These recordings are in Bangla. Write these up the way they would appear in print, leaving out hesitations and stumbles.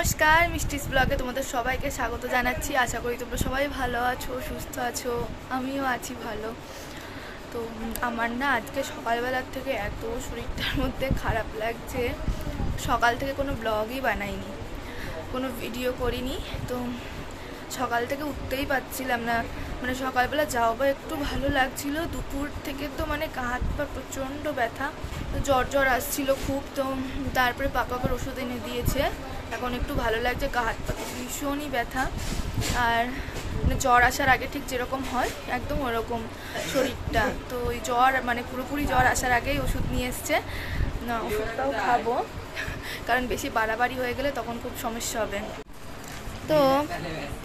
नमस्कार मिष्टिस ब्लगे तुम्हारे सबाइके स्वागत जानाच्छि। आशा करी তোমরা সবাই ভালো আছো, সুস্থ আছো, আমিও আছি ভালো। তো আমার না আজকে সকালবেলা থেকে এত শরীরটার মধ্যে খারাপ লাগছে, সকাল থেকে কোনো ব্লগই বানাইনি, কোনো ভিডিও করিনি। তো সকাল থেকে উঠতেই পারছিলাম না, মানে সকালবেলা যাও বা একটু ভালো লাগছিল, দুপুর থেকে তো মানে গা হাত পা প্রচণ্ড ব্যথা, জ্বর জ্বর আসছিল খুব। তো তারপরে পাপা আবার ওষুধ এনে দিয়েছে, এখন একটু ভালো লাগছে, গা হাত পা ভীষণই ব্যথা। আর মানে জ্বর আসার আগে ঠিক যেরকম হয় একদম ওরকম শরীরটা। তো ওই জ্বর মানে পুরোপুরি জ্বর আসার আগেই ওষুধ নিয়ে এসছে, না ওষুধটাও খাবো, কারণ বেশি বাড়াবাড়ি হয়ে গেলে তখন খুব সমস্যা হবে। তো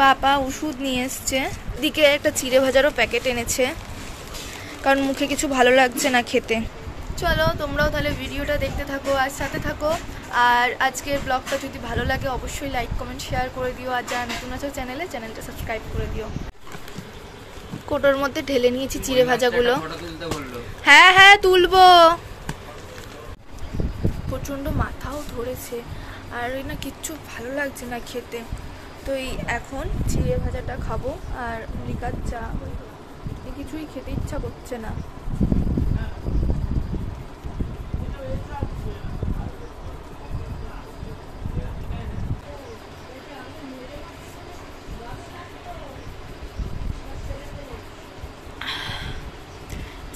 পাপা ওষুধ নিয়ে এসছে, দিকে একটা চিড়ে ভাজারও প্যাকেট এনেছে, কারণ মুখে কিছু ভালো লাগছে না খেতে। চলো তোমরাও তাহলে ভিডিওটা দেখতে থাকো আর সাথে থাকো। আর আজকের ব্লগটা যদি ভালো লাগে অবশ্যই লাইক কমেন্ট শেয়ার করে দিও, আর যারা নতুন আছো চ্যানেলটা সাবস্ক্রাইব করে দিও। কোটোর মধ্যে ঢেলে নিয়েছি চিড়ে ভাজাগুলো। হ্যাঁ হ্যাঁ তুলবো। প্রচণ্ড মাথাও ধরেছে আর না কিচ্ছু ভালো লাগছে না খেতে। তো এই এখন চিড়ে ভাজাটা খাবো আর লিকার চা, কিছুই খেতে ইচ্ছা করছে না।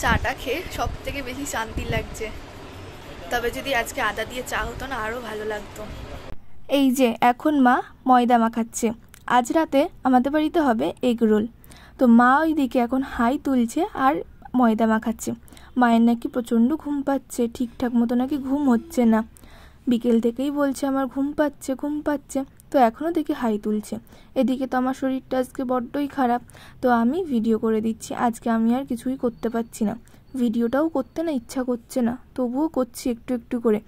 চাটা খেয়ে সব থেকে বেশি শান্তি লাগছে, তবে যদি আজকে আদা দিয়ে চা হতো না আরও ভালো লাগতো। এই যে এখন মা ময়দা মাখাচ্ছে, আজ রাতে আমাদের বাড়িতে হবে এগ রোল। তো মা ওইদিকে এখন হাই তুলছে আর ময়দা মাখাচ্ছে। মায়ের নাকি প্রচণ্ড ঘুম পাচ্ছে, ঠিকঠাক মতো নাকি ঘুম হচ্ছে না, বিকেল থেকেই বলছে আমার ঘুম পাচ্ছে। তো এখনও দেখি হাই তুলছে। এদিকে তো আমার শরীরটা আজকে বড্ডই খারাপ, তো আমি ভিডিও করে দিচ্ছি। আজকে আমি আর কিছুই করতে পারছি না, ভিডিওটাও করতে না ইচ্ছা করছে না, তবুও করছি একটু একটু করে।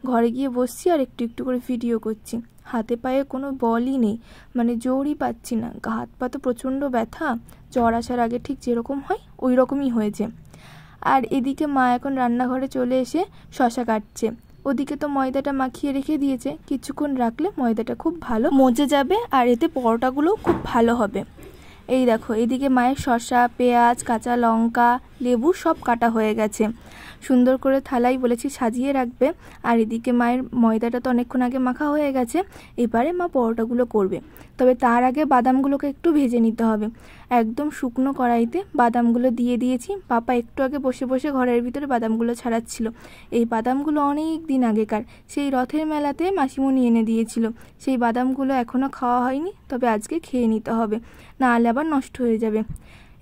ঘরে গিয়ে বসছি আর একটু একটু করে ভিডিও করছি। হাতে পায়ে কোনো বলই নেই, মানে জোরই পাচ্ছি না, গা হাত পা তো প্রচণ্ড ব্যথা, জ্বর আসার আগে ঠিক যেরকম হয় ওই রকমই হয়েছে। আর এদিকে মা এখন রান্নাঘরে চলে এসে শসা কাটছে। ওদিকে তো ময়দাটা মাখিয়ে রেখে দিয়েছে, কিছুক্ষণ রাখলে ময়দাটা খুব ভালো মজে যাবে আর এতে পরোটাগুলোও খুব ভালো হবে। এই দেখো এদিকে মায়ের শসা, পেঁয়াজ, কাঁচা লঙ্কা, লেবু সব কাটা হয়ে গেছে, সুন্দর করে থালায় বলেছি সাজিয়ে রাখবে। আর এদিকে মায়ের ময়দাটা তো অনেকক্ষণ আগে মাখা হয়ে গেছে, এবারে মা পরোটাগুলো করবে। তবে তার আগে বাদামগুলোকে একটু ভেজে নিতে হবে। একদম শুকনো কড়াইতে বাদামগুলো দিয়ে দিয়েছি। পাপা একটু আগে বসে বসে ঘরের ভিতরে বাদামগুলো ছাড়াচ্ছিল। এই বাদামগুলো অনেক দিন আগেকার, সেই রথের মেলাতে মাসিমণি এনে দিয়েছিল। সেই বাদামগুলো এখনও খাওয়া হয়নি, তবে আজকে খেয়ে নিতে হবে, নাহলে আবার নষ্ট হয়ে যাবে।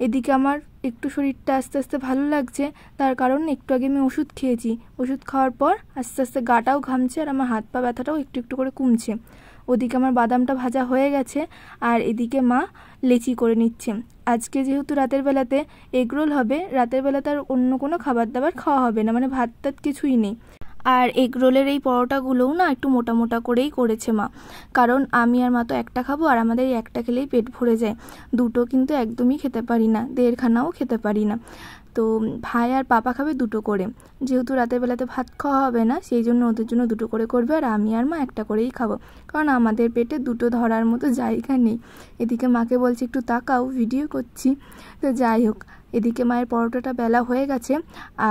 এদিকে আমার একটু শরীরটা আস্তে আস্তে ভালো লাগছে, তার কারণ একটু আগে আমি ওষুধ খেয়েছি। ওষুধ খাওয়ার পর আস্তে আস্তে গাটাও ঘামছে আর আমার হাত পা ব্যথাটাও একটু একটু করে কমছে। ওদিকে আমার বাদামটা ভাজা হয়ে গেছে আর এদিকে মা লেচি করে নিচ্ছে। আজকে যেহেতু রাতের বেলাতে এগরোল হবে, রাতের বেলাতে আর অন্য কোনো খাবার দাবার খাওয়া হবে না, মানে ভাত টাত কিছুই নেই। আর এগ রোলের এই পরোটাগুলোও না একটু মোটা মোটা করেই করেছে মা, কারণ আমি আর মা তো একটা খাবো, আর আমাদের এই একটা খেলেই পেট ভরে যায়, দুটো কিন্তু একদমই খেতে পারি না, দেড়খানাও খেতে পারি না। তো ভাই আর পাপা খাবে দুটো করে, যেহেতু রাতের বেলাতে ভাত খাওয়া হবে না সেই জন্য ওদের জন্য দুটো করে করবে, আর আমি আর মা একটা করেই খাবো, কারণ আমাদের পেটে দুটো ধরার মতো জায়গা নেই। এদিকে মাকে বলছি একটু তাকাও, ভিডিও করছি। তো যাই হোক, এদিকে মায়ের পরোটাটা বেলা হয়ে গেছে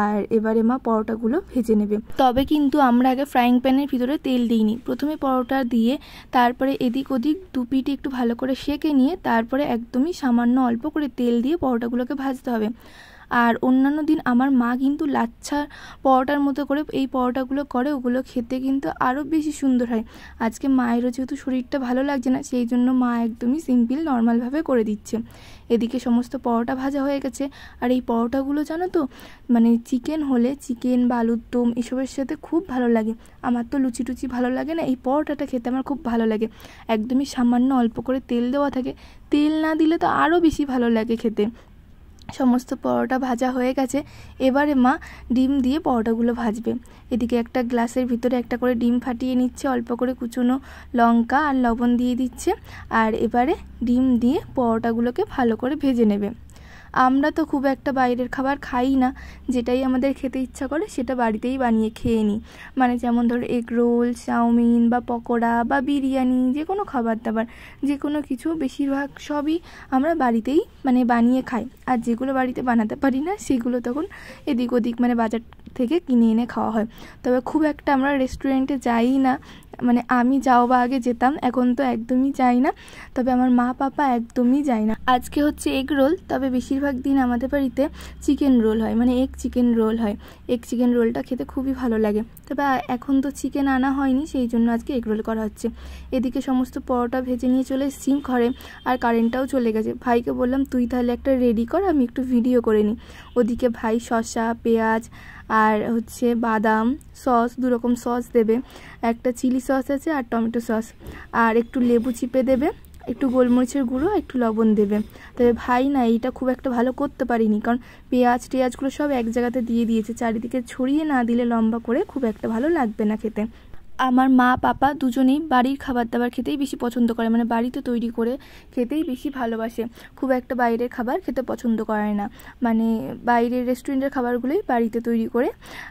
আর এবারে মা পরোটাগুলো ভেজে নেবে। তবে কিন্তু আমরা আগে ফ্রাইং প্যানের ভিতরে তেল দিইনি, প্রথমে পরোটা দিয়ে তারপরে এদিক ওদিক দু পিঠে একটু ভালো করে সেঁকে নিয়ে তারপরে একদমই সামান্য অল্প করে তেল দিয়ে পরোটাগুলোকে ভাজতে হবে। আর অন্যান্য দিন আমার মা কিন্তু লাচ্ছা পরোটার মতো করে এই পরোটাগুলো করে, ওগুলো খেতে কিন্তু আরও বেশি সুন্দর হয়। আজকে মায়েরও যেহেতু শরীরটা ভালো লাগছে না, সেই জন্য মা একদমই সিম্পল নর্মালভাবে করে দিচ্ছে। এদিকে সমস্ত পরোটা ভাজা হয়ে গেছে। আর এই পরোটাগুলো জানো তো, মানে চিকেন হলে চিকেন বা আলুর দম এসবের সাথে খুব ভালো লাগে। আমার তো লুচি টুচি ভালো লাগে না, এই পরোটাটা খেতে আমার খুব ভালো লাগে। একদমই সামান্য অল্প করে তেল দেওয়া থাকে, তেল না দিলে তো আরও বেশি ভালো লাগে খেতে। সমস্ত পরোটা ভাজা হয়ে গেছে, এবারে মা ডিম দিয়ে পরোটাগুলো ভাজবে। এদিকে একটা গ্লাসের ভিতরে একটা করে ডিম ফাটিয়ে নিচ্ছে, অল্প করে কুচনো লঙ্কা আর লবণ দিয়ে দিচ্ছে, আর এবারে ডিম দিয়ে পরোটাগুলোকে ভালো করে ভেজে নেবে। আমরা তো খুব একটা বাইরের খাবার খাই না, যেটাই আমাদের খেতে ইচ্ছা করে সেটা বাড়িতেই বানিয়ে খেয়ে নিই। মানে যেমন ধরো এগ রোল, চাউমিন বা পকোড়া বা বিরিয়ানি, যে কোনো খাবার দাবার, যে কোনো কিছু বেশিরভাগ সবই আমরা বাড়িতেই মানে বানিয়ে খাই। আর যেগুলো বাড়িতে বানাতে পারি না সেগুলো তখন এদিক ওদিক মানে বাজার থেকে কিনে এনে খাওয়া হয়। তবে খুব একটা আমরা রেস্টুরেন্টে যাই না, মানে আমি যাও বা আগে যেতাম, এখন তো একদমই যাই না। তবে আমার মা পাপা একদমই যায় না। আজকে হচ্ছে এগ রোল, তবে বেশিরভাগ দিন আমাদের বাড়িতে চিকেন রোল হয়, মানে এগ চিকেন রোল হয়। এগ চিকেন রোলটা খেতে খুবই ভালো লাগে। তবে এখন তো চিকেন আনা হয়নি, সেই জন্য আজকে এগ রোল করা হচ্ছে। এদিকে সমস্ত পরোটা ভেজে নিয়ে চলে এসেছি ঘরে, আর কারেন্টটাও চলে গেছে। ভাইকে বললাম তুই তাহলে একটা রেডি কর, আমি একটু ভিডিও করে নিই। ওদিকে ভাই শসা, পেঁয়াজ আর হচ্ছে বাদাম, সস, 2 রকম সস দেবে, একটা চিলি সস আছে আর টমেটো সস, আর একটু লেবু চিপে দেবে, একটু গোলমরিচের গুঁড়ো, একটু লবণ দেবে। তবে ভাই না এইটা খুব একটা ভালো করতে পারিনি, কারণ পেঁয়াজগুলো সব এক জায়গাতে দিয়ে দিয়েছে, চারিদিকে ছড়িয়ে না দিলে লম্বা করে খুব একটা ভালো লাগবে না খেতে। আমার মা পাপা দুজনেই বাড়ির খাবার দাবার খেতেই বেশি পছন্দ করে, মানে বাড়িতে তৈরি করে খেতেই বেশি ভালোবাসে। খুব একটা বাইরের খাবার খেতে পছন্দ করে না, মানে বাইরের রেস্টুরেন্টের খাবারগুলোই বাড়িতে তৈরি করে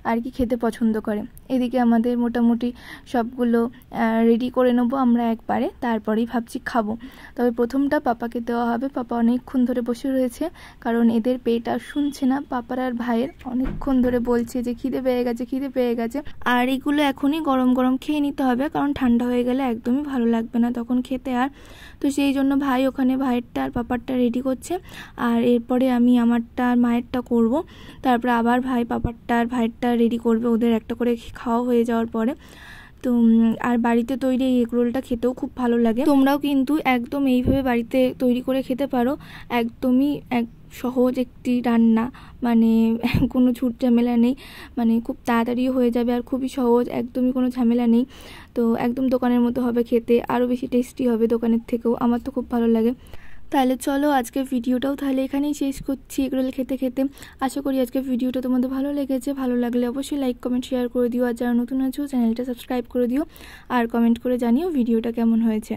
আর কি খেতে পছন্দ করে। এদিকে আমাদের মোটামুটি সবগুলো রেডি করে নেবো আমরা একবারে, তারপরেই ভাবছি খাবো। তবে প্রথমটা পাপাকে দেওয়া হবে। পাপা অনেকক্ষণ ধরে বসে রয়েছে, কারণ এদের পেট আর শুনছে না। পাপার আর ভাইয়ের অনেকক্ষণ ধরে বলছে যে খিদে পেয়ে গেছে, খিদে পেয়ে গেছে। আর এগুলো এখনই গরম গরম খেয়ে নিতে হবে, কারণ ঠান্ডা হয়ে গেলে একদমই ভালো লাগবে না তখন খেতে। আর তো সেই জন্য ভাই ওখানে ভাইয়েরটা আর পাপারটা রেডি করছে, আর এরপরে আমি আমারটা আর মায়েরটা করব। তারপরে আবার ভাই পাপারটা আর ভাইয়েরটা রেডি করবে, ওদের একটা করে খাওয়া হয়ে যাওয়ার পরে। তো আর বাড়িতে তৈরি এই এগ রোলটা খেতেও খুব ভালো লাগে। তোমরাও কিন্তু একদম এইভাবে বাড়িতে তৈরি করে খেতে পারো। একদমই সহজ একটি রান্না, মানে কোনো ঝুট ঝামেলা নেই, মানে খুব তাড়াতাড়িও হয়ে যাবে আর খুবই সহজ, একদমই কোনো ঝামেলা নেই। তো একদম দোকানের মতো হবে খেতে, আরও বেশি টেস্টি হবে দোকানের থেকেও। আমার তো খুব ভালো লাগে। তাহলে চলো আজকের ভিডিওটাও তাহলে এখানেই শেষ করছি এগরোল খেতে খেতে। আশা করি আজকের ভিডিওটা তোমাদের ভালো লেগেছে। ভালো লাগলে অবশ্যই লাইক কমেন্ট শেয়ার করে দিও, আর যারা নতুন আছো চ্যানেলটা সাবস্ক্রাইব করে দিও, আর কমেন্ট করে জানিও ভিডিওটা কেমন হয়েছে।